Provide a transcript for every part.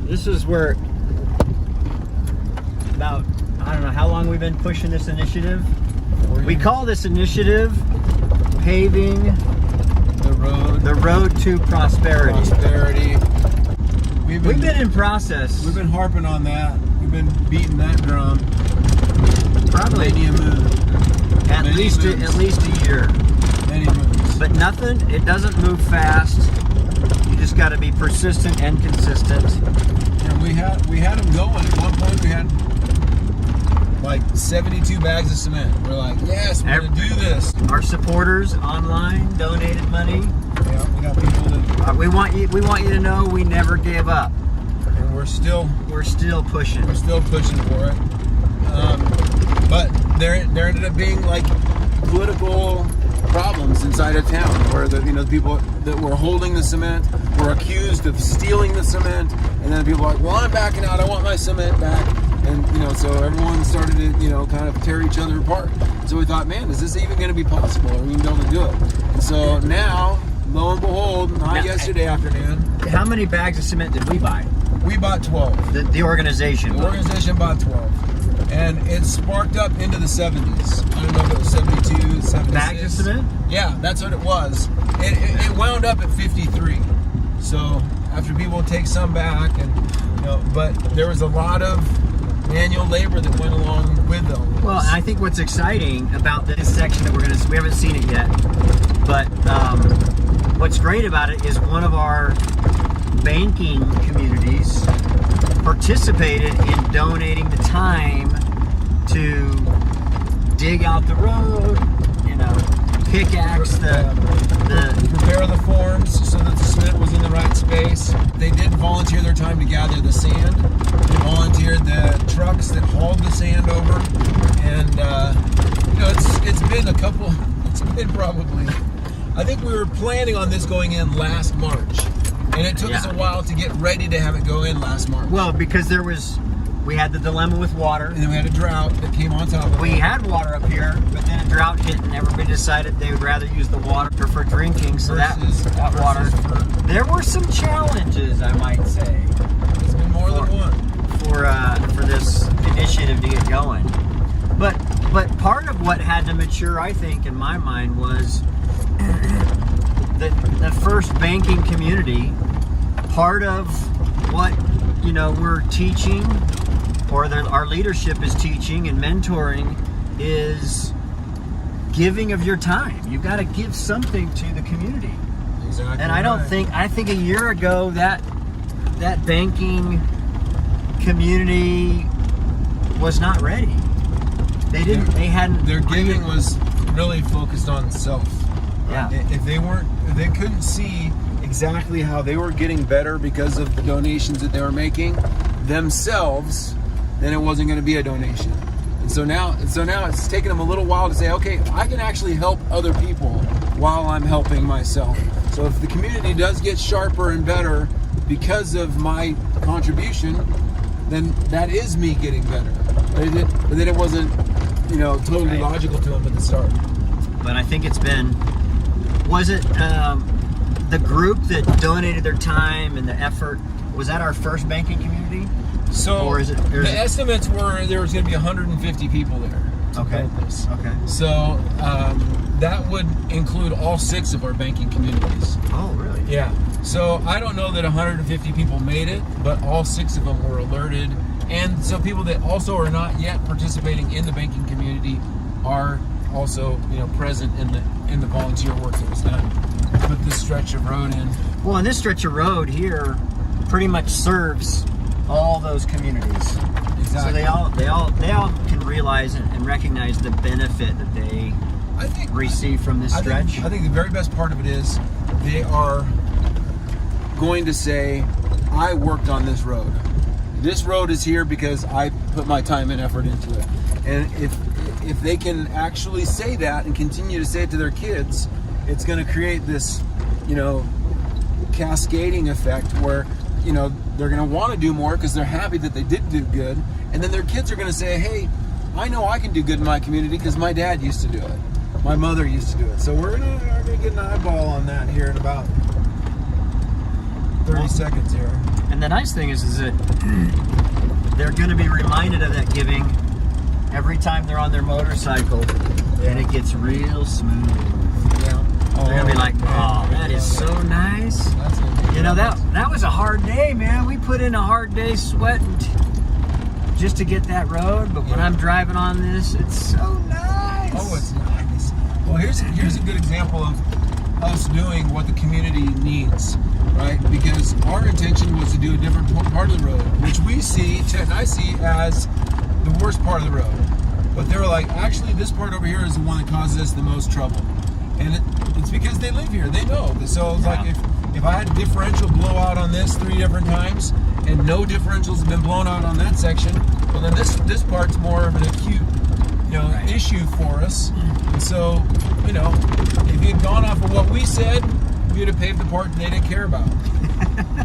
this is where about, I don't know how long we've been pushing this initiative. We call this initiative Paving the Road to Prosperity. We've been in process. We've been harping on that. We've been beating that drum. Probably at least a year. Many moves. But nothing, it doesn't move fast. You just got to be persistent and consistent. And we had them going. At one point we had like 72 bags of cement. We're like, yes, we're going to do this. Our supporters online donated money. Yeah, we got people that... we want you to know we never gave up. And we're still pushing. We're still pushing for it. But there ended up being like political problems inside of town where the people that were holding the cement were accused of stealing the cement, and then people were like, well, I'm backing out, I want my cement back. And so everyone started to kind of tear each other apart. So we thought, man, is this even going to be possible? Are we going to be able to do it? And so now, lo and behold, yesterday afternoon. How many bags of cement did we buy? We bought 12. The organization. The organization bought 12. And it sparked up into the 70s. I don't know if it was 72, 76. Bags of cement? Yeah, that's what it was. It wound up at 53. So after people take some back, and but there was a lot of manual labor that went along with them. Well, I think what's exciting about this section that we haven't seen it yet, but what's great about it is one of our banking communities participated in donating the time to dig out the road, pickaxe prepare the forms so that the cement was in the right space. They did volunteer their time to gather the sand. They volunteered the trucks that hauled the sand over, and it's been probably, I think we were planning on this going in last March, and it took us a while to get ready to have it go in last March. Well, because we had the dilemma with water. And then we had a drought that came on top of it. We had water up here, but then a drought hit and everybody decided they would rather use the water for drinking, so that water. There were some challenges, I might say. It's been more than one. For this initiative to get going. But part of what had to mature, I think, in my mind, was the first banking community. Part of what we're teaching, or our leadership is teaching and mentoring, is giving of your time. You've got to give something to the community. Exactly. And I think a year ago that banking community was not ready. Their giving was really focused on self. Yeah. If they couldn't see exactly how they were getting better because of the donations that they were making themselves, then it wasn't going to be a donation. And so now it's taken them a little while to say, okay, I can actually help other people while I'm helping myself. So if the community does get sharper and better because of my contribution, then that is me getting better. But then it wasn't, totally logical to them at the start. But I think was it the group that donated their time and the effort, was that our first banking community? So the estimates were there was going to be 150 people there. Okay. Okay. So that would include all 6 of our banking communities. Oh, really? Yeah. So I don't know that 150 people made it, but all 6 of them were alerted. And so people that also are not yet participating in the banking community are also, present in the volunteer work that was done. Put this stretch of road in. Well, and this stretch of road here pretty much serves all those communities. Exactly. So they all can realize and recognize the benefit that they receive from this stretch. I think the very best part of it is they are going to say, I worked on this road. This road is here because I put my time and effort into it. And if they can actually say that and continue to say it to their kids, it's going to create this, cascading effect where, they're going to want to do more because they're happy that they did do good. And then their kids are going to say, hey, I know I can do good in my community because my dad used to do it. My mother used to do it. So we're going to get an eyeball on that here in about 30 seconds here. And And the nice thing is that they're going to be reminded of that giving every time they're on their motorcycle, and it gets real smooth. Yeah. They're going to be like, oh, that is so nice. You know, that was a hard day, man. We put in a hard day sweating just to get that road, but when I'm driving on this, it's so nice. Oh, it's nice. Well, here's a good example of us doing what the community needs, right? Because our intention was to do a different part of the road, which we see, Chet and I see, as the worst part of the road. But they were like, actually, this part over here is the one that causes us the most trouble. And it's because they live here. They know. So it's like if I had a differential blowout on this 3 different times and no differentials have been blown out on that section, well then this part's more of an acute, issue for us. And so, if you had gone off of what we said, we'd have paved the part they didn't care about.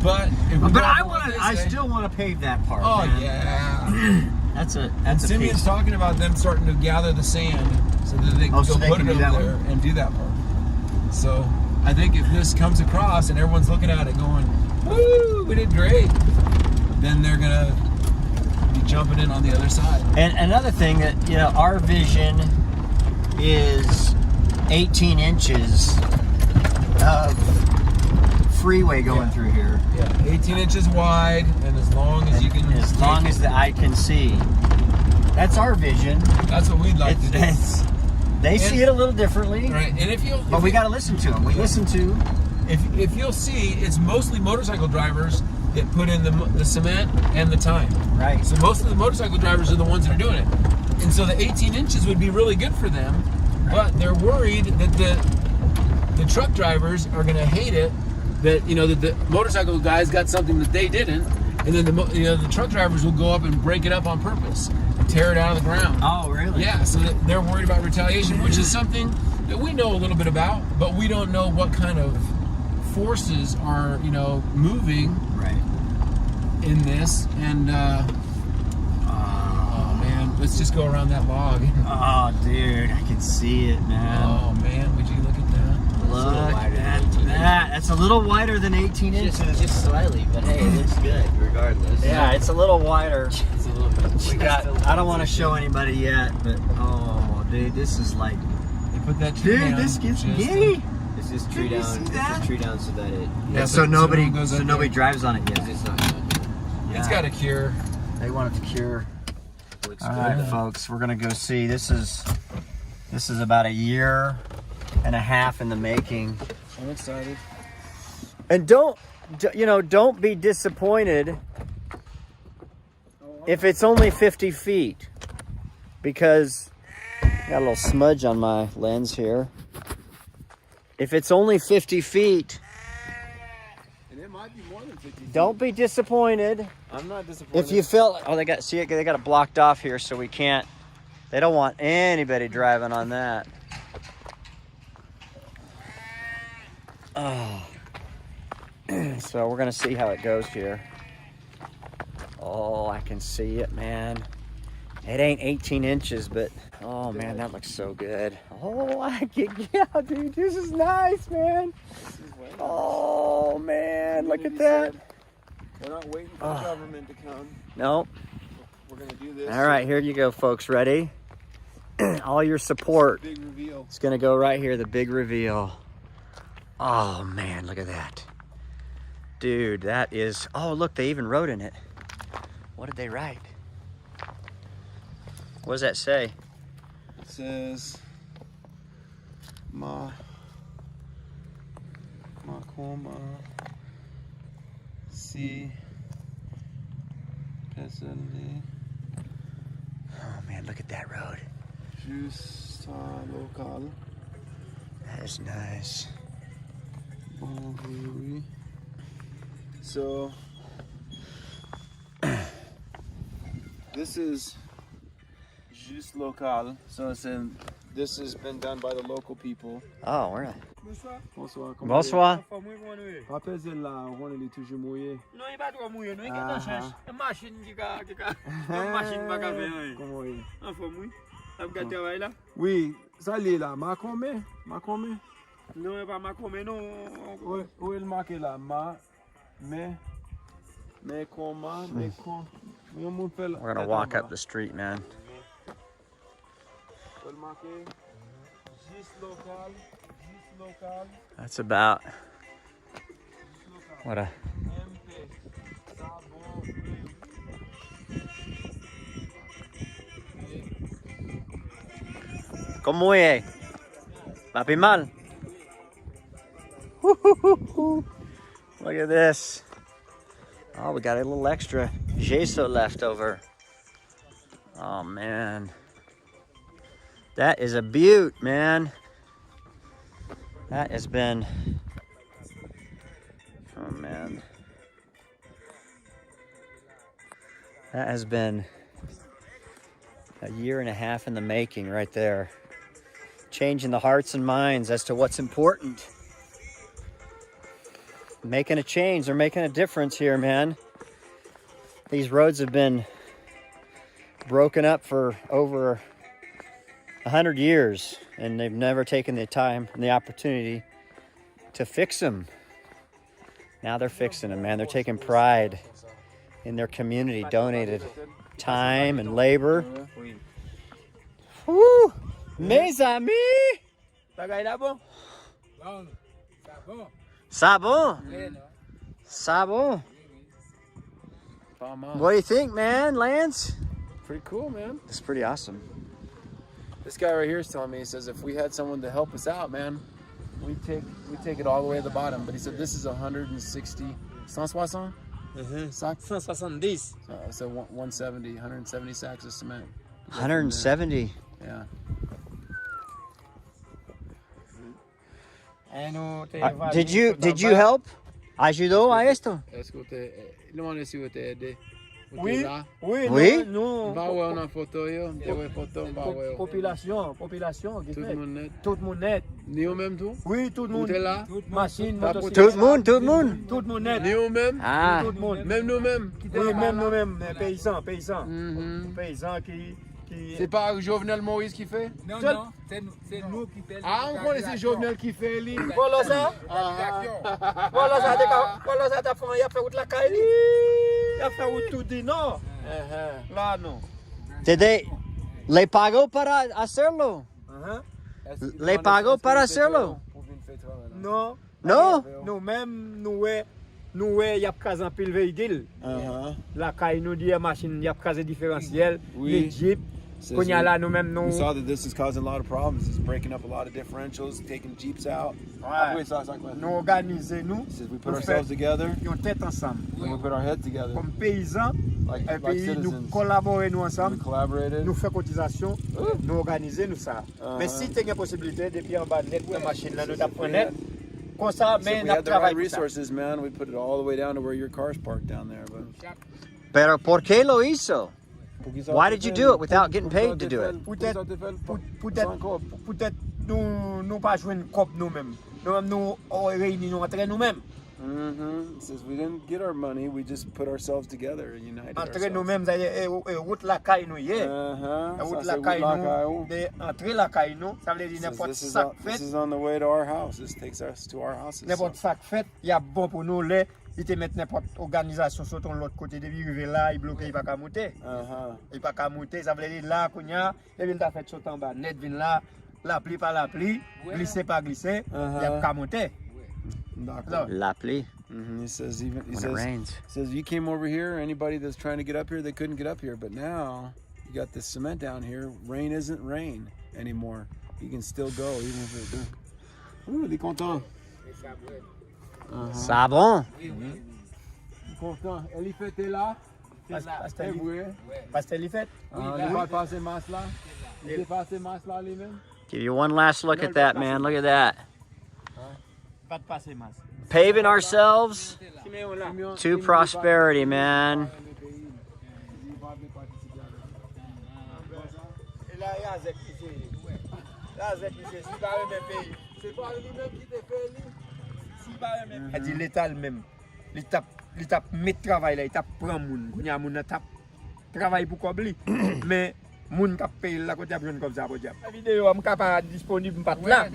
But I still want to pave that part. Oh man. yeah. That's a Simeon's piece. talking about them starting to gather the sand so that they can put it over there and do that part. So I think if this comes across and everyone's looking at it going, woo, we did great, then they're gonna be jumping in on the other side. And another thing that, our vision is 18 inches of freeway going through here. Yeah, 18 inches wide and as long as you can. As long as the eye can see. That's our vision. That's what we'd like to do. They see it a little differently. Right, and but we got to listen to them. We listen to. If you'll see, it's mostly motorcycle drivers that put in the cement and the time. Right. So most of the motorcycle drivers are the ones that are doing it. And so the 18 inches would be really good for them, but they're worried that the truck drivers are going to hate it, that that the motorcycle guys got something that they didn't, and then the truck drivers will go up and break it up on purpose and tear it out of the ground. Oh, really? Yeah, so they're worried about retaliation, which is something that we know a little bit about, but we don't know what kind of forces are moving in this. And oh man, let's just go around that log. Oh dude, I can see it, man. Oh man, would you look at that? Look at that. That's a little wider than 18 inches. Just slightly, but hey, it looks good regardless. Yeah, it's a little wider. It's a little bit. I don't want to show anybody yet, but oh dude, this is like, They put that tree down. dude, this gets giddy. It's just tree Did you down. see It's that? just tree down so that it. Yeah, so nobody goes up there. drives on it yet. It's not going to. It's got a cure. They want it to cure. Looks All good. right, folks, we're gonna go see. This is about 1.5 years in the making. I'm excited. And don't be disappointed if it's only 50 feet, because I got a little smudge on my lens here. If it's only 50 feet, And it might be more than 50 feet. don't be disappointed. I'm not disappointed. If you felt, they got it blocked off here, so we can't. They don't want anybody driving on that. Oh. So we're gonna see how it goes here. Oh, I can see it, man. It ain't 18 inches, but oh man, that looks so good. Oh, yeah, dude, this is nice, man. Oh man, look at that. We're not waiting for the government to come. Nope. We're gonna do this. All right, here you go, folks. Ready? All your support. Big reveal. It's gonna go right here, the big reveal. Oh man, look at that. Dude, that is, oh look, they even wrote in it. What did they write? What does that say? It says Macoma Si Pesali Oh man, look at that road. Justa Local. That is nice. So this is Juste Local. So this has been done by the local people. Oh, we're not. Bonsoir. Bonsoir. Rappelle là, on est toujours mouillé. Non, il va trop mouiller, non, il a chance. Une machine qui a une machine pas faire. Comment est? Enfin, oui. T'as bien travaillé là? Oui, ça l'est là. Macomé. Non, il pas ma comme non. Où est le marqué là? Mais. Mais comment, mais comment. We're gonna walk up the street, man. That's about what a ¿Cómo es? Papi mal. Look at this. Oh, we got a little extra gesso left over. Oh man. That is a beaut, man. That has been, oh man. That has been a year and a half in the making right there. Changing the hearts and minds as to what's important. Making a change, they're making a difference here, man. These roads have been broken up for over 100 years, and they've never taken the time and the opportunity to fix them. Now they're fixing them, man. They're taking pride in their community, donated time and labor. Woo! Mes amis! Bagay na po? Sabon! Sabon! What do you think, man, Lance? Pretty cool, man. It's pretty awesome. This guy right here is telling me, he says if we had someone to help us out, man, we take it all the way to the bottom. But he said this is 160, 160? 170. So 170 sacks of cement. 170. Yeah. Did you help? ¿Ayudó a esto? Est-ce que não é se você aider? Oui, oui, Oui? non. Vai ver na foto yo, tem foto, vai ver. Population, qui Tout fait. le monde net. Tout le monde net. Ni au même tout? Oui, tout le monde. Tout est là? Machine, Tout motocyclette. Tout le monde, tout le monde. Tout le monde net. Ni au même? Ah, Tout le monde. Même nous-mêmes? Oui, même nous-mêmes, paysans. Mhm. Paysans qui... C'est pas Jovenel Moïse qui fait? Non, Seul- non, c'est nous qui faisons. Ah, on connaissait Jovenel qui fait, lui. Voilà ça. Voilà ça, t'as fait, il a fait route la caille. Il a fait route tout dit non. Là, non. ¿Le pagó para hacerlo? ¿Le pagó para hacerlo? Non. No? Nous, il y a pas un pile véhicule. La caille nous dit, machine, il y a pas de différentiel. Oui. Les jeeps. Qu'on y a là, nous-mêmes, nous. We saw that this is causing a lot of problems. It's breaking up a lot of differentials, taking Jeeps out. Ouais. Oui, ça, quoi. Nous organiser, nous. He says we put ourselves together Nous tête ensemble. and we put our heads together. Comme paysans, Like et puis nous citizens. collaborer nous We ensemble. collaborated. Nous faisons cotisation, nous organiser nous ça. Mais si tu as une possibilité, depuis en bas net, la machine là, nous t'apprends net. Comme ça, So mais we nous had the right travaillons pour ça. resources, man. We put it all the way down to where your car's parked down there. But Pero ¿por qué lo hizo? Why did you do it without getting paid to do it? Peut-être nous pas jouer une coupe nous-mêmes. Nous réunir entre nous-mêmes. He says we didn't get our money. We just put ourselves together and united Entre ourselves. nous-mêmes, route la caille nous y est. Route la caille nous, entre la caille nous, ça veut dire n'importe This sac is fait, on the way to our house. This takes us to our houses. n'importe sac fait, il y a bon pour nous là. Il te met n'importe organisation sur ton l'autre côté de arriver là, il bloque, il pas qu'à monter. Il pas qu'à monter, ça veut dire là qu'on y a, et il t'a fait sauter en bas, net vient là, la pluie pas la pluie, glisser pas glisser, il y a qu'à monter. La pluie. He says When it rains. you came over here. Anybody that's trying to get up here, they couldn't get up here. But now you got this cement down here. Rain isn't rain anymore. You can still go even if it. Ouh, il est content. Sabon. Content. Elifet est là. Pasteur Lifet. Il va passer masse là. Il va passer masse là lui-même. Give you one last look at that, man. Look at that. Pas de passer masse. Paving ourselves to prosperity, man. Et là, il y a Zek qui fait. Là, Zek qui fait. Si pas le même pays. C'est pas lui-même qui te fait. Si pas le même pays. Il dit l'État lui-même. L'État met travail là. Il tape prend moun. Il y a moun tape travail pour combler. Mais moun qui paye là côté besoin comme ça pour dire. La vidéo am capable disponible pas là.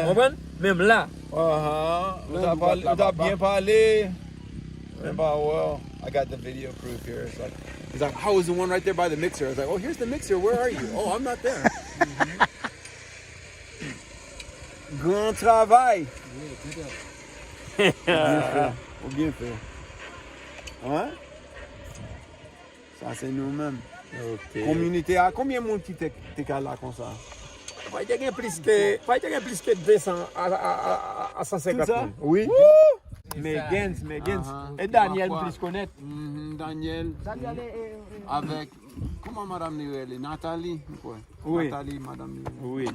Comprendre? Même là. On a bien parlé. Well, I got the video proof here. It's like, he's like, I was the one right there by the mixer. I was like, oh, here's the mixer. Where are you? Oh, I'm not there. Grand travail. Au bien fait. Ouais? Ça, c'est nous-mêmes. Ok. Communauté, combien de monde qui t'es là comme ça? Faut y avoir plus que 200 à 150 Tout ça? 000. Oui. Mais ça. Gens. Et Daniel plus connaître. Daniel. Avec, comment madame Niwele? Nathalie? Quoi? Oui. Nathalie, madame Niwele. Oui.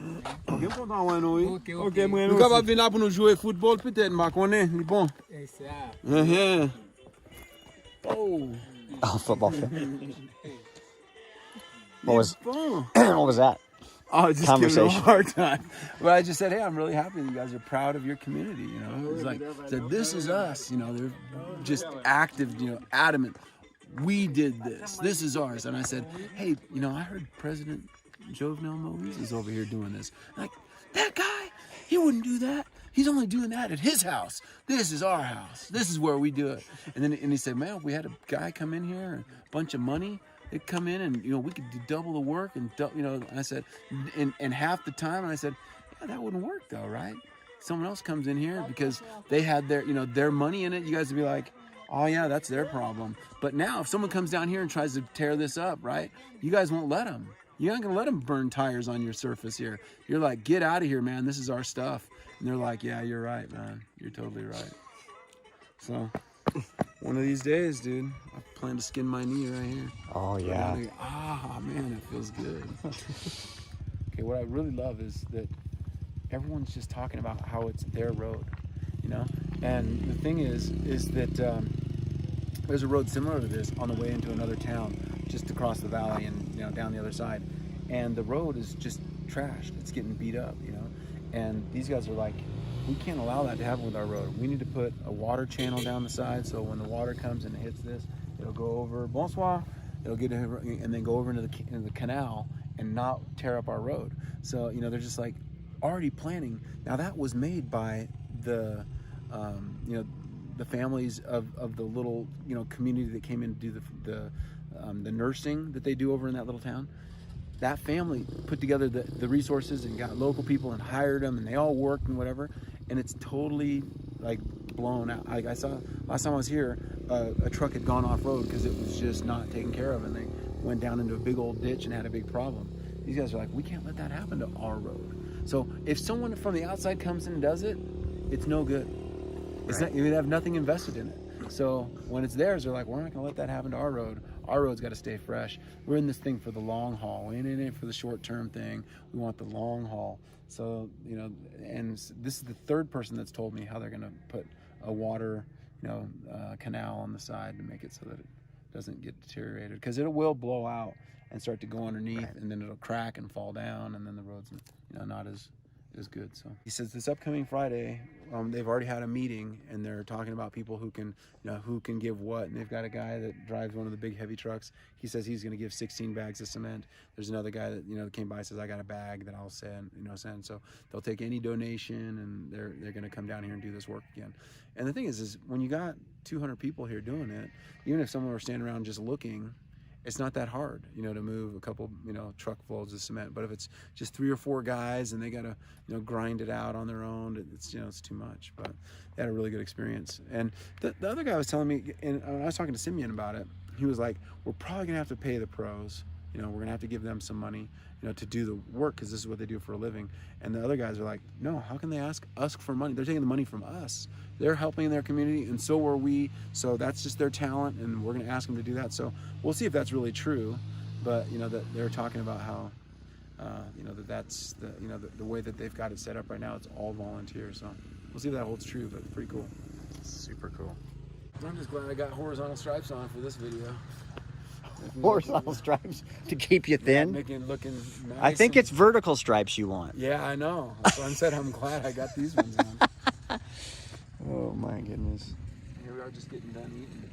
Ok, content, ouais, nous, oui. Ok, moi Nous capables de venir là pour nous jouer au football, peut-être, mais on est bon. C'est ça. Oh. Oh, football fan. What was Bon. what was that? Oh, just giving him a Conversation. hard time. But I just said, hey, I'm really happy that you guys are proud of your community. You know, it's like, said, this is us. You know, they're just active. You know, adamant. We did this. This is ours. And I said, hey, you know, I heard President Jovenel Moïse is over here doing this. Like, that guy, he wouldn't do that. He's only doing that at his house. This is our house. This is where we do it. And he said, man, if we had a guy come in here, a bunch of money, they'd come in and, you know, we could do double the work and, you know, and I said, and half the time, and I said, yeah, that wouldn't work though, right? Someone else comes in here because they had their, you know, their money in it. You guys would be like, oh yeah, that's their problem. But now if someone comes down here and tries to tear this up, right? You guys won't let them. You're not gonna let them burn tires on your surface here. You're like, get out of here, man. This is our stuff. And they're like, yeah, you're right, man. You're totally right. So one of these days, dude, I plan to skin my knee right here. Oh yeah. Ah, man, it feels good. Okay, what I really love is that everyone's just talking about how it's their road, you know? And the thing is that there's a road similar to this on the way into another town, just across the valley and, you know, down the other side. And the road is just trashed. It's getting beat up, you know? And these guys are like, we can't allow that to happen with our road. We need to put a water channel down the side so when the water comes and hits this, it'll go over, bonsoir, it'll get, and then go over into the canal and not tear up our road. So, you know, they're just like already planning. Now that was made by the, you know, the families of the little, you know, community that came in to do the nursing that they do over in that little town. That family put together the resources and got local people and hired them, and they all worked and whatever. And it's totally like blown out. Like I saw last time I was here, a truck had gone off road because it was just not taken care of, and they went down into a big old ditch and had a big problem. These guys are like, we can't let that happen to our road. So if someone from the outside comes in and does it, it's no good. It's not, you have nothing invested in it. So when it's theirs, they're like, we're not gonna let that happen to our road. Our road's got to stay fresh. We're in this thing for the long haul. We ain't in it for the short-term thing. We want the long haul. So, you know, and this is the third person that's told me how they're gonna put a water, you know, canal on the side to make it so that it doesn't get deteriorated, because it will blow out and start to go underneath, and then it'll crack and fall down, and then the road's, you know, not as good. So he says this upcoming Friday, they've already had a meeting and they're talking about people who can, you know, who can give what. And they've got a guy that drives one of the big heavy trucks. He says he's going to give 16 bags of cement. There's another guy that, you know, came by and says, I got a bag that I'll send. So they'll take any donation, and they're going to come down here and do this work again. And the thing is when you got 200 people here doing it, even if someone were standing around just looking, it's not that hard, you know, to move a couple, you know, truckloads of cement. But if it's just 3 or 4 guys and they got to, you know, grind it out on their own, it's, you know, it's too much. But they had a really good experience. And the other guy was telling me, and I was talking to Simeon about it, he was like, we're probably gonna have to pay the pros. You know, we're gonna have to give them some money, you know, to do the work, because this is what they do for a living. And the other guys are like, no, how can they ask us for money? They're taking the money from us. They're helping their community, and so are we. So that's just their talent, and we're gonna ask them to do that. So we'll see if that's really true. But, you know, that they're talking about how, you know, that's the, you know, the way that they've got it set up right now. It's all volunteers. So we'll see if that holds true, but pretty cool. Super cool. I'm just glad I got horizontal stripes on for this video. Horizontal stripes to keep you thin. Making it looking nice. I think it's vertical stripes you want. Yeah, I know. So I said I'm glad I got these ones on. Oh my goodness. Here we are, just getting done eating.